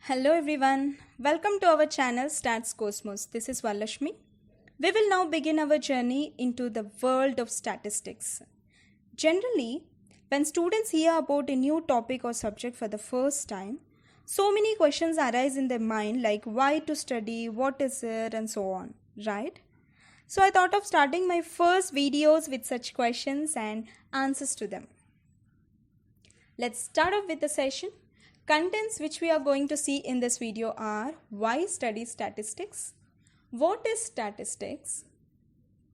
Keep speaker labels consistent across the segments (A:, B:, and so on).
A: Hello everyone, welcome to our channel Stats Cosmos. This is Vallashmi. We will now begin our journey into the world of statistics. Generally, when students hear about a new topic or subject for the first time, so many questions arise in their mind like why to study, what is it, and so on, right? So I thought of starting my first videos with such questions and answers to them. Let's start off with the session. Contents which we are going to see in this video are why study statistics, what is statistics,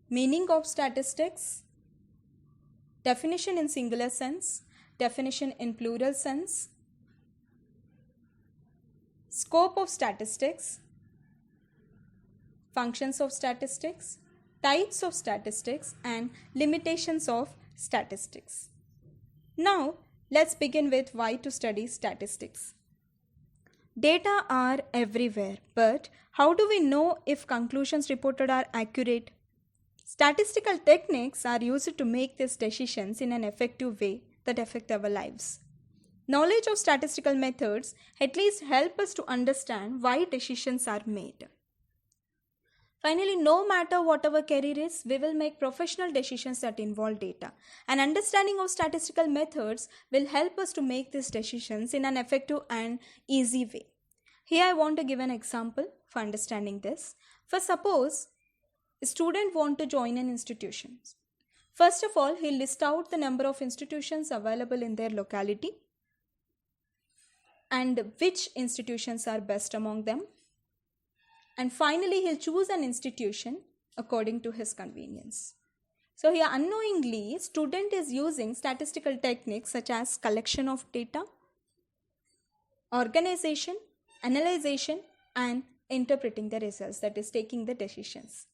A: meaning of statistics, definition in singular sense, definition in plural sense, scope of statistics, functions of statistics, types of statistics, and limitations of statistics. Now, let's begin with why to study statistics. Data are everywhere, but how do we know if conclusions reported are accurate? Statistical techniques are used to make these decisions in an effective way that affect our lives. Knowledge of statistical methods at least help us to understand why decisions are made. Finally, no matter what our career is, we will make professional decisions that involve data. An understanding of statistical methods will help us to make these decisions in an effective and easy way. Here I want to give an example for understanding this. For suppose, a student wants to join an institution. First of all, he'll list out the number of institutions available in their locality and which institutions are best among them. And finally, he'll choose an institution according to his convenience. So here unknowingly, student is using statistical techniques such as collection of data, organization, analyzation, and interpreting the results, that is taking the decisions.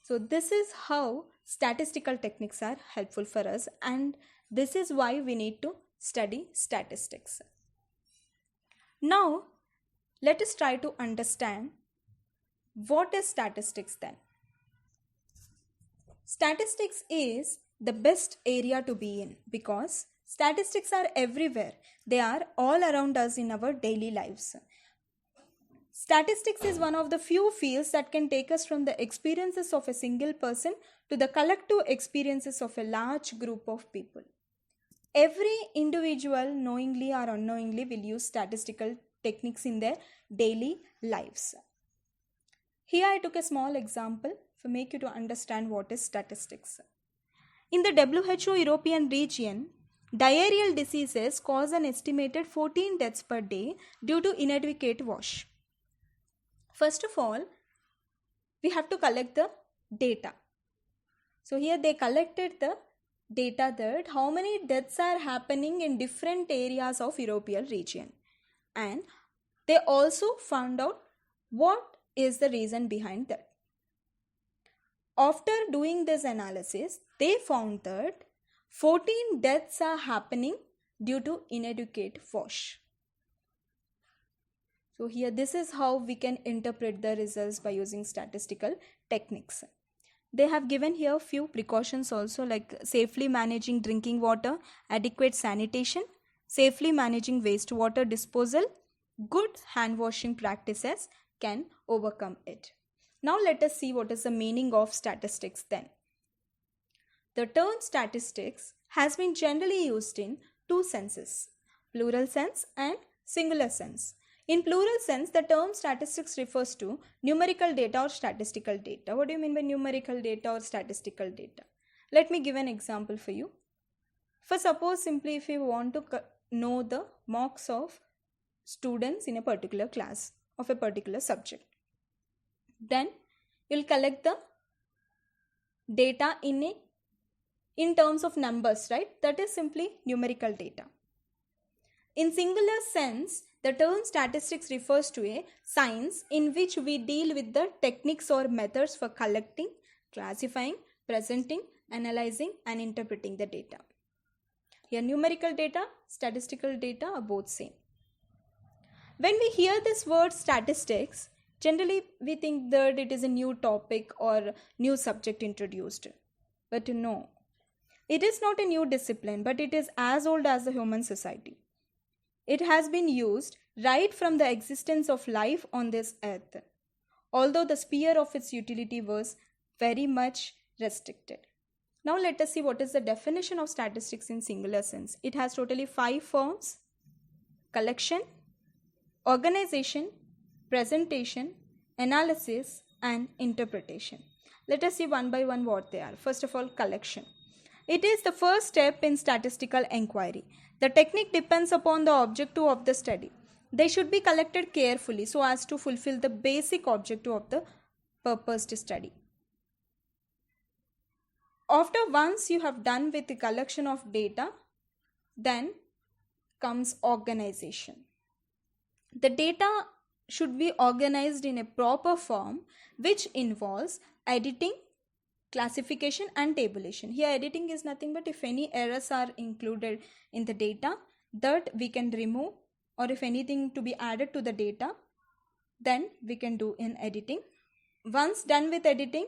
A: So this is how statistical techniques are helpful for us, and this is why we need to study statistics. Now, let us try to understand what is statistics then? Statistics is the best area to be in because statistics are everywhere. They are all around us in our daily lives. Statistics is one of the few fields that can take us from the experiences of a single person to the collective experiences of a large group of people. Every individual, knowingly or unknowingly, will use statistical techniques in their daily lives. Here I took a small example to make you to understand what is statistics. In the WHO European region, diarrheal diseases cause an estimated 14 deaths per day due to inadequate wash. First of all, we have to collect the data. So here they collected the data that how many deaths are happening in different areas of European region. And they also found out what is the reason behind that. After doing this analysis, they found that 14 deaths are happening due to inadequate wash. So here this is how we can interpret the results by using statistical techniques. They have given here few precautions also, like safely managing drinking water, adequate sanitation, safely managing wastewater disposal, good hand washing practices can overcome it. Now let us see what is the meaning of statistics then. The term statistics has been generally used in two senses, plural sense and singular sense. In plural sense, the term statistics refers to numerical data or statistical data. What do you mean by numerical data or statistical data? Let me give an example for you. For suppose simply if you want to know the marks of students in a particular class of a particular subject, then you'll collect the data in terms of numbers, right? That is simply numerical data. In singular sense, the term statistics refers to a science in which we deal with the techniques or methods for collecting, classifying, presenting, analyzing, and interpreting the data. Here numerical data, statistical data are both same. When we hear this word statistics, generally we think that it is a new topic or new subject introduced. But no, it is not a new discipline, but it is as old as the human society. It has been used right from the existence of life on this earth, although the sphere of its utility was very much restricted. Now let us see what is the definition of statistics in singular sense. It has totally 5 forms: collection, organization, presentation, analysis, and interpretation. Let us see one by one what they are. First of all, collection. It is the first step in statistical inquiry. The technique depends upon the objective of the study. They should be collected carefully so as to fulfill the basic objective of the purposed study. After once you have done with the collection of data, then comes organization. The data should be organized in a proper form, which involves editing, classification, and tabulation. Here editing is nothing but if any errors are included in the data, that we can remove, or if anything to be added to the data, then we can do in editing. Once done with editing,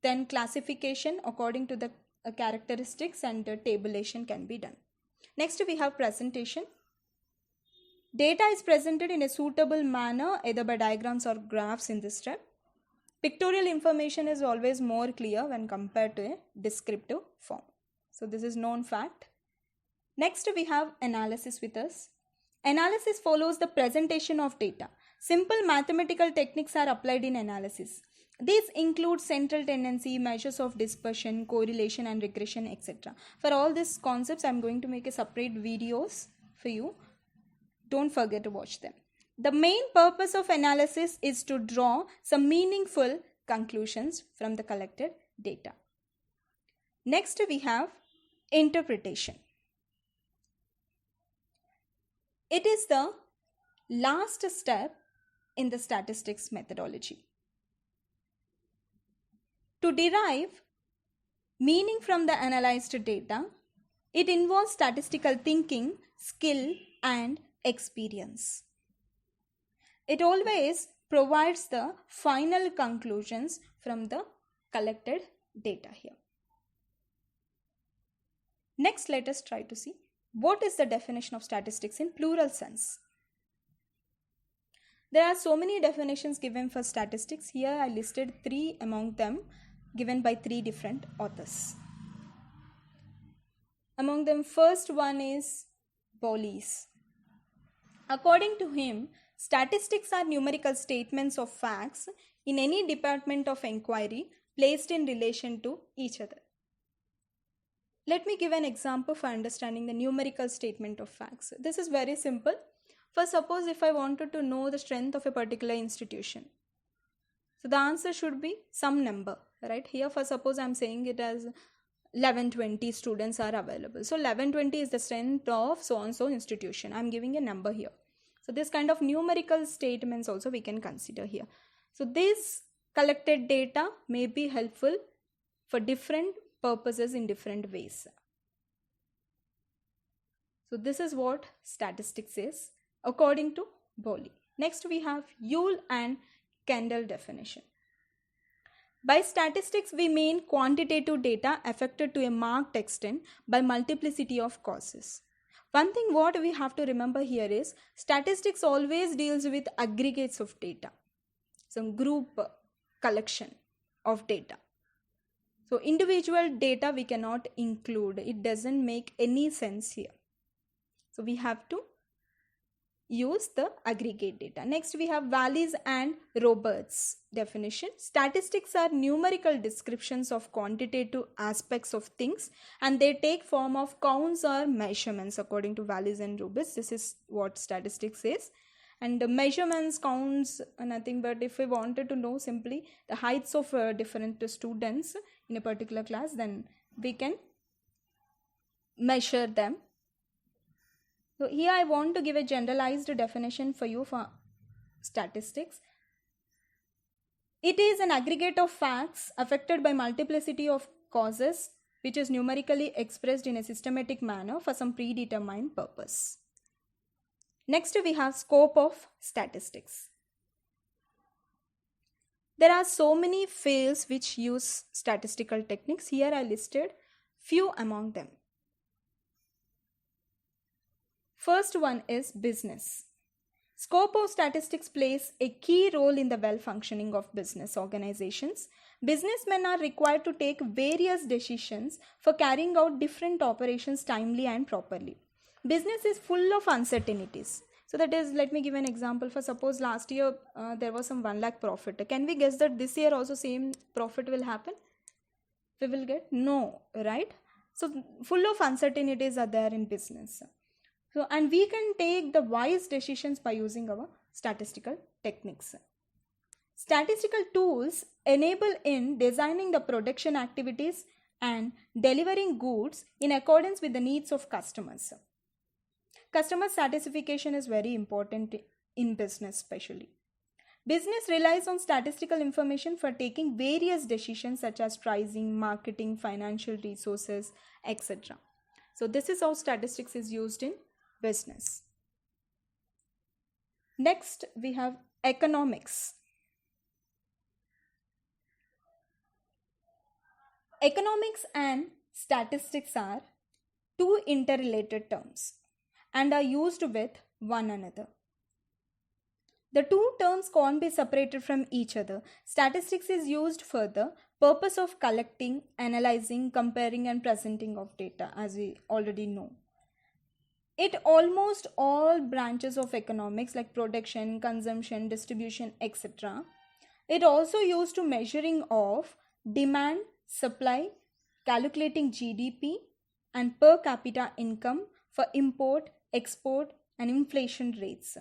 A: then classification according to the characteristics and tabulation can be done. Next we have presentation. Data is presented in a suitable manner either by diagrams or graphs in this step. Pictorial information is always more clear when compared to a descriptive form. So this is known fact. Next we have analysis with us. Analysis follows the presentation of data. Simple mathematical techniques are applied in analysis. These include central tendency, measures of dispersion, correlation and regression, etc. For all these concepts, I am going to make a separate videos for you. Don't forget to watch them. The main purpose of analysis is to draw some meaningful conclusions from the collected data. Next we have interpretation. It is the last step in the statistics methodology. To derive meaning from the analyzed data, it involves statistical thinking, skill, and experience. It always provides the final conclusions from the collected data here. Next, let us try to see what is the definition of statistics in plural sense. There are so many definitions given for statistics. Here I listed 3 among them, given by 3 different authors. Among them, first one is Bowles. According to him, statistics are numerical statements of facts in any department of inquiry placed in relation to each other. Let me give an example for understanding the numerical statement of facts. This is very simple. First, suppose if I wanted to know the strength of a particular institution. So the answer should be some number, right? Here, for suppose I am saying it as 1120 students are available. So 1120 is the strength of so and so institution. I am giving a number here. So this kind of numerical statements also we can consider here. So this collected data may be helpful for different purposes in different ways. So this is what statistics is according to Bowles. Next we have Yule and Kendall definition. By statistics, we mean quantitative data affected to a marked extent by multiplicity of causes. One thing what we have to remember here is statistics always deals with aggregates of data, some group collection of data. So individual data we cannot include. It doesn't make any sense here. So we have to use the aggregate data. Next we have Wallis and Roberts definition. Statistics are numerical descriptions of quantitative aspects of things and they take form of counts or measurements according to Wallis and Roberts. This is what statistics is. And the measurements, counts, nothing but if we wanted to know simply the heights of different students in a particular class, then we can measure them. So here I want to give a generalized definition for you for statistics. It is an aggregate of facts affected by multiplicity of causes which is numerically expressed in a systematic manner for some predetermined purpose. Next we have scope of statistics. There are so many fields which use statistical techniques. Here I listed few among them. First one is business. Scope of statistics plays a key role in the well-functioning of business organizations. Businessmen are required to take various decisions for carrying out different operations timely and properly. Business is full of uncertainties. So that is, let me give an example. For suppose last year there was some 1 lakh profit. Can we guess that this year also same profit will happen? We will get? No, right? So full of uncertainties are there in business. So, and we can take the wise decisions by using our statistical techniques. Statistical tools enable in designing the production activities and delivering goods in accordance with the needs of customers. Customer satisfaction is very important in business especially. Business relies on statistical information for taking various decisions such as pricing, marketing, financial resources, etc. So this is how statistics is used in business. Next, we have economics. Economics and statistics are two interrelated terms and are used with one another. The two terms can't be separated from each other. Statistics is used for the purpose of collecting, analyzing, comparing and presenting of data, as we already know. It almost all branches of economics like production, consumption, distribution, etc. It also used to measuring of demand, supply, calculating GDP and per capita income for import, export and inflation rates.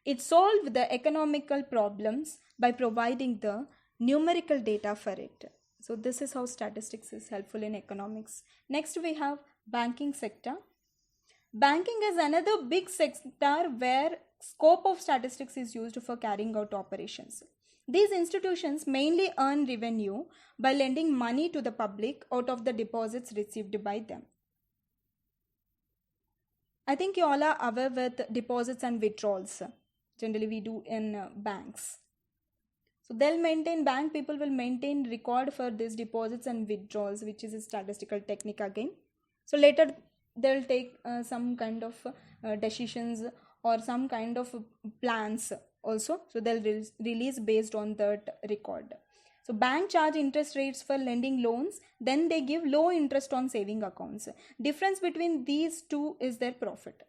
A: It solved the economical problems by providing the numerical data for it. So this is how statistics is helpful in economics. Next we have banking sector. Banking is another big sector where scope of statistics is used for carrying out operations. These institutions mainly earn revenue by lending money to the public out of the deposits received by them. I think you all are aware with deposits and withdrawals. Generally we do in banks. So bank people will maintain record for these deposits and withdrawals, which is a statistical technique again. So later they'll take some kind of decisions or some kind of plans also. So they'll release based on that record. So bank charge interest rates for lending loans, then they give low interest on saving accounts. Difference between these two is their profit.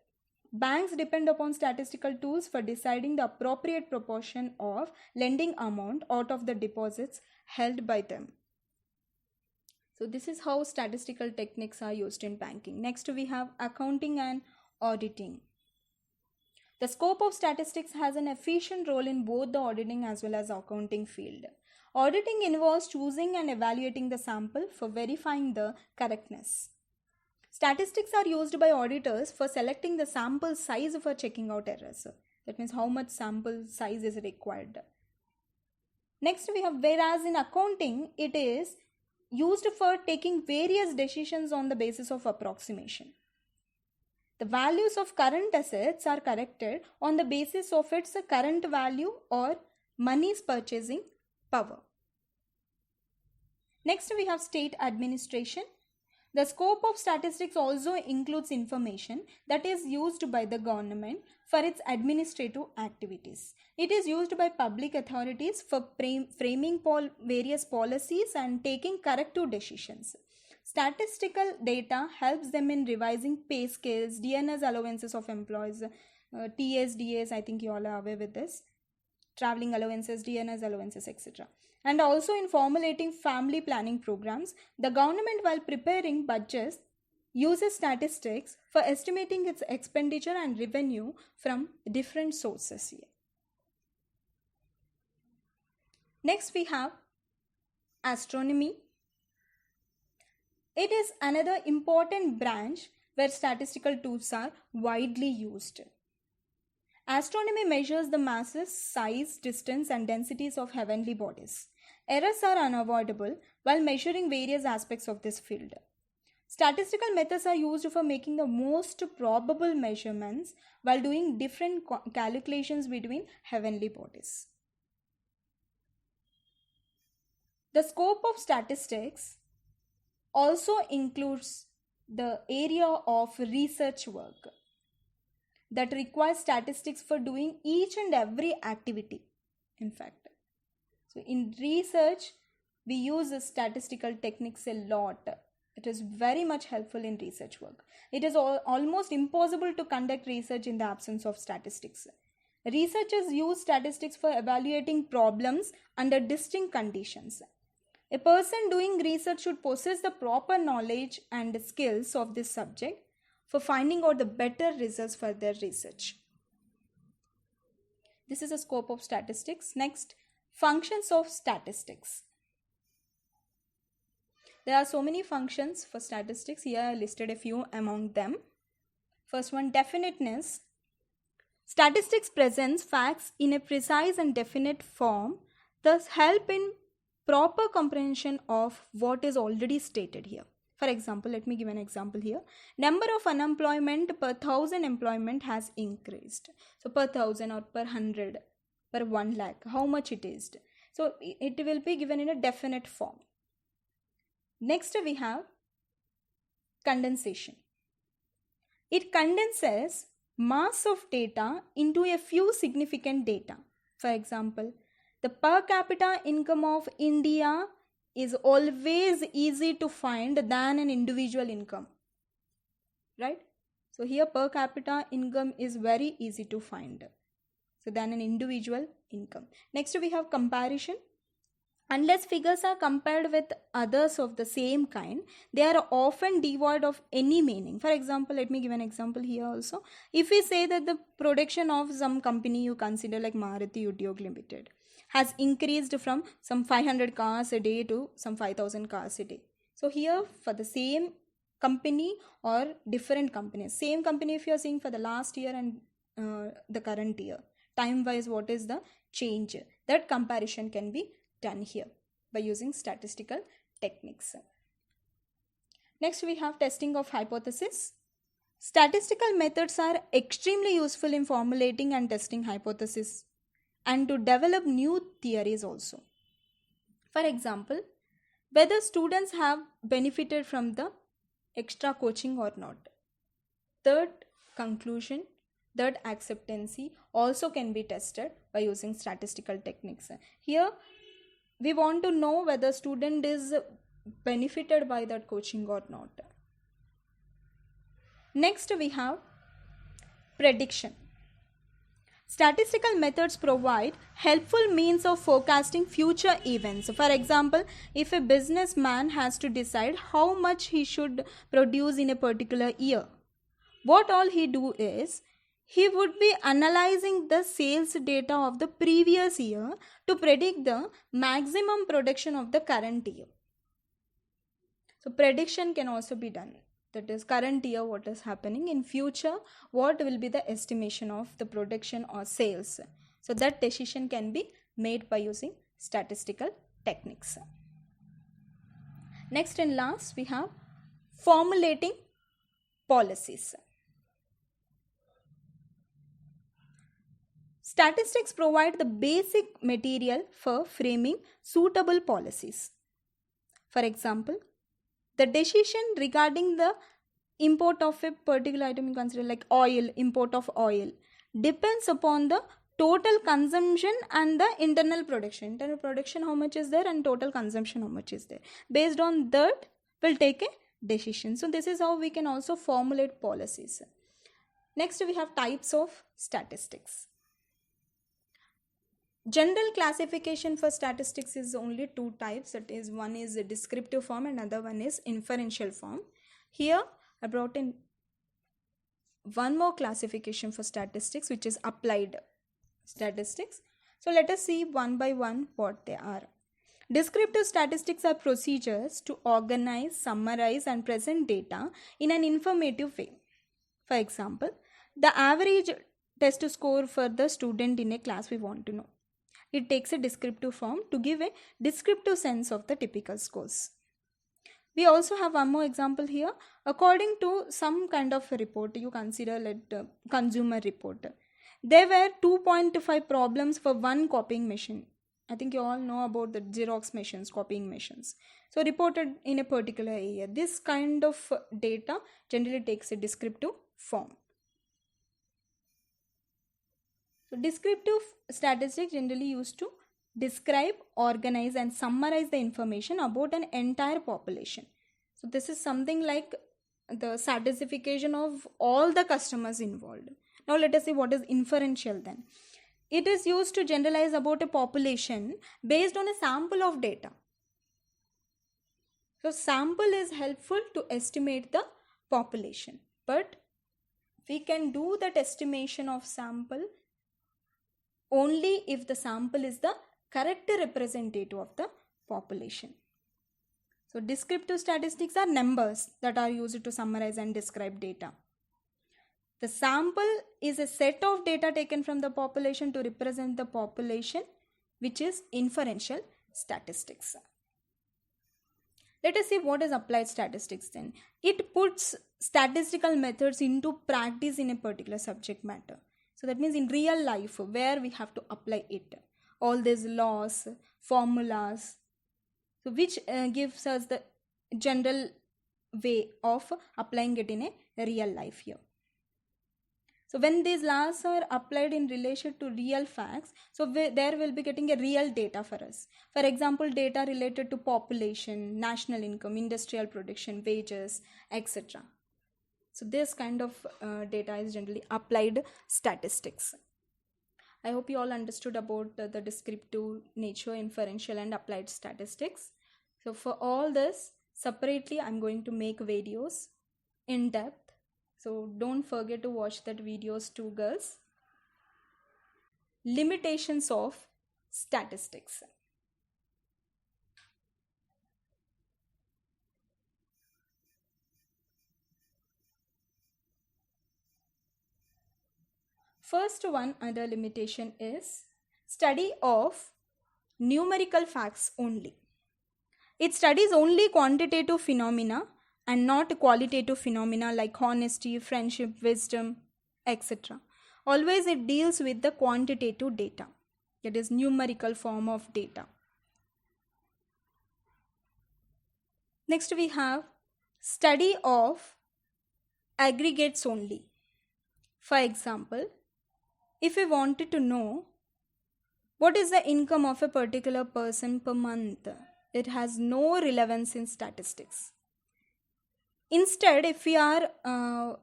A: Banks depend upon statistical tools for deciding the appropriate proportion of lending amount out of the deposits held by them. So this is how statistical techniques are used in banking. Next we have accounting and auditing. The scope of statistics has an efficient role in both the auditing as well as accounting field. Auditing involves choosing and evaluating the sample for verifying the correctness. Statistics are used by auditors for selecting the sample size for checking out errors. That means how much sample size is required. Next we have, whereas in accounting it is used for taking various decisions on the basis of approximation. The values of current assets are corrected on the basis of its current value or money's purchasing power. Next we have state administration. The scope of statistics also includes information that is used by the government for its administrative activities. It is used by public authorities for framing various policies and taking corrective decisions. Statistical data helps them in revising pay scales, DNS allowances of employees, TSDAs, I think you all are aware with this, traveling allowances, DNS allowances, etc. And also in formulating family planning programs, the government, while preparing budgets, uses statistics for estimating its expenditure and revenue from different sources here. Next we have astronomy. It is another important branch where statistical tools are widely used. Astronomy measures the masses, size, distance and densities of heavenly bodies. Errors are unavoidable while measuring various aspects of this field. Statistical methods are used for making the most probable measurements while doing different calculations between heavenly bodies. The scope of statistics also includes the area of research work. that requires statistics for doing each and every activity, in fact. So in research, we use the statistical techniques a lot. It is very much helpful in research work. It is almost impossible to conduct research in the absence of statistics. Researchers use statistics for evaluating problems under distinct conditions. A person doing research should possess the proper knowledge and skills of this subject for finding out the better results for their research. This is the scope of statistics. Next, functions of statistics. There are so many functions for statistics. Here I listed a few among them. First one, definiteness. Statistics presents facts in a precise and definite form, thus help in proper comprehension of what is already stated here. For example, let me give an example here. Number of unemployment per 1,000 employment has increased. So per 1,000 or per 100, per 1 lakh, how much it is. So it will be given in a definite form. Next we have condensation. It condenses mass of data into a few significant data. For example, the per capita income of India is always easy to find than an individual income, right? So here per capita income is very easy to find, so than an individual income. Next we have comparison. Unless figures are compared with others of the same kind, they are often devoid of any meaning. For example, let me give an example here also. If we say that the production of some company you consider like Maruti Udyog Limited has increased from some 500 cars a day to some 5,000 cars a day. So here for the same company or different companies, same company if you are seeing for the last year and the current year, time wise what is the change, that comparison can be done here by using statistical techniques. Next we have testing of hypothesis. Statistical methods are extremely useful in formulating and testing hypotheses and to develop new theories also. For example, whether students have benefited from the extra coaching or not. Third conclusion, that acceptancy also can be tested by using statistical techniques. Here we want to know whether student is benefited by that coaching or not. Next we have prediction. Statistical methods provide helpful means of forecasting future events. For example, if a businessman has to decide how much he should produce in a particular year, what all he do is, he would be analyzing the sales data of the previous year to predict the maximum production of the current year. So prediction can also be done. That is, current year what is happening, in future what will be the estimation of the production or sales. So that decision can be made by using statistical techniques. Next and last we have formulating policies. Statistics provide the basic material for framing suitable policies. For example, the decision regarding the import of a particular item you consider like oil, import of oil, depends upon the total consumption and the internal production. Internal production how much is there and total consumption how much is there. Based on that, we'll take a decision. So this is how we can also formulate policies. Next we have types of statistics. General classification for statistics is only two types. That is, one is a descriptive form and another one is inferential form. Here I brought in one more classification for statistics, which is applied statistics. So let us see one by one what they are. Descriptive statistics are procedures to organize, summarize and present data in an informative way. For example, the average test score for the student in a class we want to know. It takes a descriptive form to give a descriptive sense of the typical scores. We also have one more example here. According to some kind of a report, you consider like consumer report. There were 2.5 problems for one copying machine. I think you all know about the Xerox machines, copying machines. So reported in a particular area. This kind of data generally takes a descriptive form. So descriptive statistics generally used to describe, organize and summarize the information about an entire population. So this is something like the stratification of all the customers involved. Now let us see what is inferential then. It is used to generalize about a population based on a sample of data. So sample is helpful to estimate the population, but we can do that estimation of sample only if the sample is the correct representative of the population. So descriptive statistics are numbers that are used to summarize and describe data. The sample is a set of data taken from the population to represent the population, which is inferential statistics. Let us see what is applied statistics then. It puts statistical methods into practice in a particular subject matter. So that means in real life where we have to apply it. All these laws, formulas, so which gives us the general way of applying it in a real life here. So when these laws are applied in relation to real facts, so there will be getting a real data for us. For example, data related to population, national income, industrial production, wages, etc. So this kind of data is generally applied statistics. I hope you all understood about the descriptive nature, inferential and applied statistics. So for all this, separately I'm going to make videos in depth. So don't forget to watch that videos too, girls. Limitations of statistics. First one other limitation is study of numerical facts only. It studies only quantitative phenomena and not qualitative phenomena like honesty, friendship, wisdom, etc. Always it deals with the quantitative data, that is numerical form of data. Next we have study of aggregates only. For example, if we wanted to know what is the income of a particular person per month, it has no relevance in statistics. Instead, if we are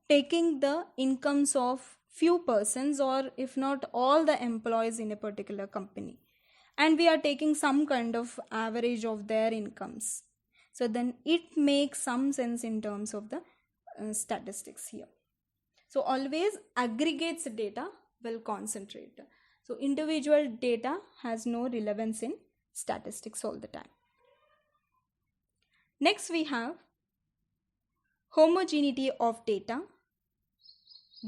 A: taking the incomes of few persons or if not all the employees in a particular company and we are taking some kind of average of their incomes, so then it makes some sense in terms of the statistics here. So always aggregates data will concentrate. So individual data has no relevance in statistics all the time. Next we have homogeneity of data,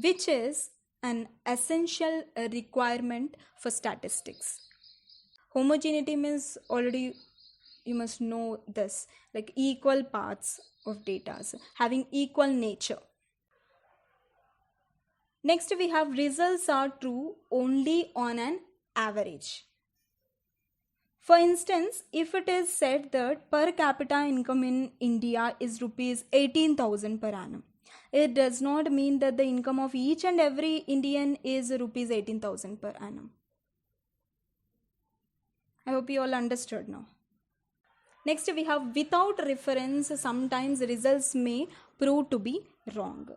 A: which is an essential requirement for statistics. Homogeneity means already you must know this, like equal parts of data, having equal nature. Next we have results are true only on an average. For instance, if it is said that per capita income in India is rupees 18,000 per annum, it does not mean that the income of each and every Indian is rupees 18,000 per annum. I hope you all understood now. Next we have without reference, sometimes results may prove to be wrong.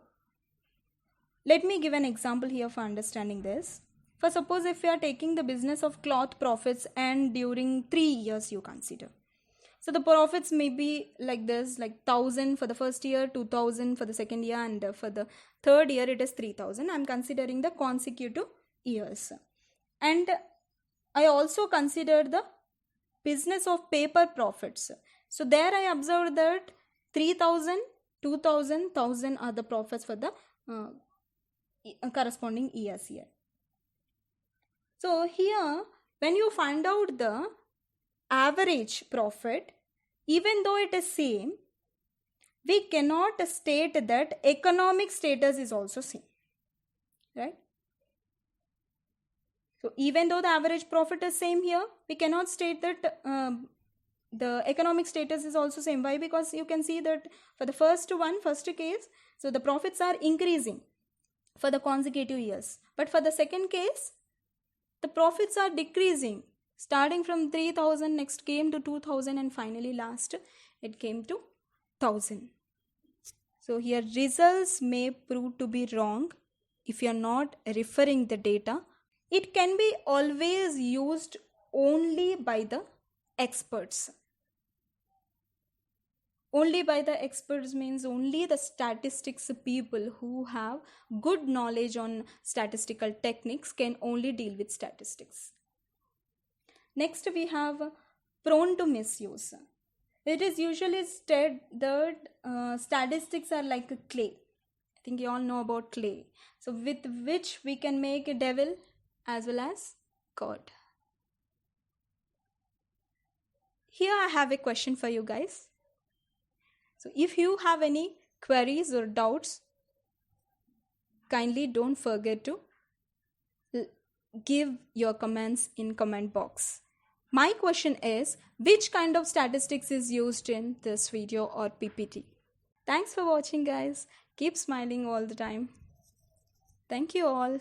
A: Let me give an example here for understanding this. For suppose if you are taking the business of cloth profits and during 3 years you consider. So the profits may be like this, like 1,000 for the first year, 2,000 for the second year and for the third year it is 3,000. I am considering the consecutive years. And I also consider the business of paper profits. So there I observed that 3,000, 2,000, 1,000 are the profits for the corresponding years here. So here when you find out the average profit, even though it is same, we cannot state that economic status is also same, right? So even though the average profit is same here, we cannot state that the economic status is also same. Why? Because you can see that for the first case, so the profits are increasing. for the consecutive years. But for the second case, the profits are decreasing. Starting from 3000, next came to 2000, and finally last it came to 1000. So here results may prove to be wrong if you are not referring the data. It can be always used only by the experts. Only by the experts means only the statistics people who have good knowledge on statistical techniques can only deal with statistics. Next we have prone to misuse. It is usually said that statistics are like a clay. I think you all know about clay. So with which we can make a devil as well as God. Here I have a question for you guys. So if you have any queries or doubts, kindly don't forget to give your comments in comment box. My question is, which kind of statistics is used in this video or PPT? Thanks for watching, guys. Keep smiling all the time. Thank you all.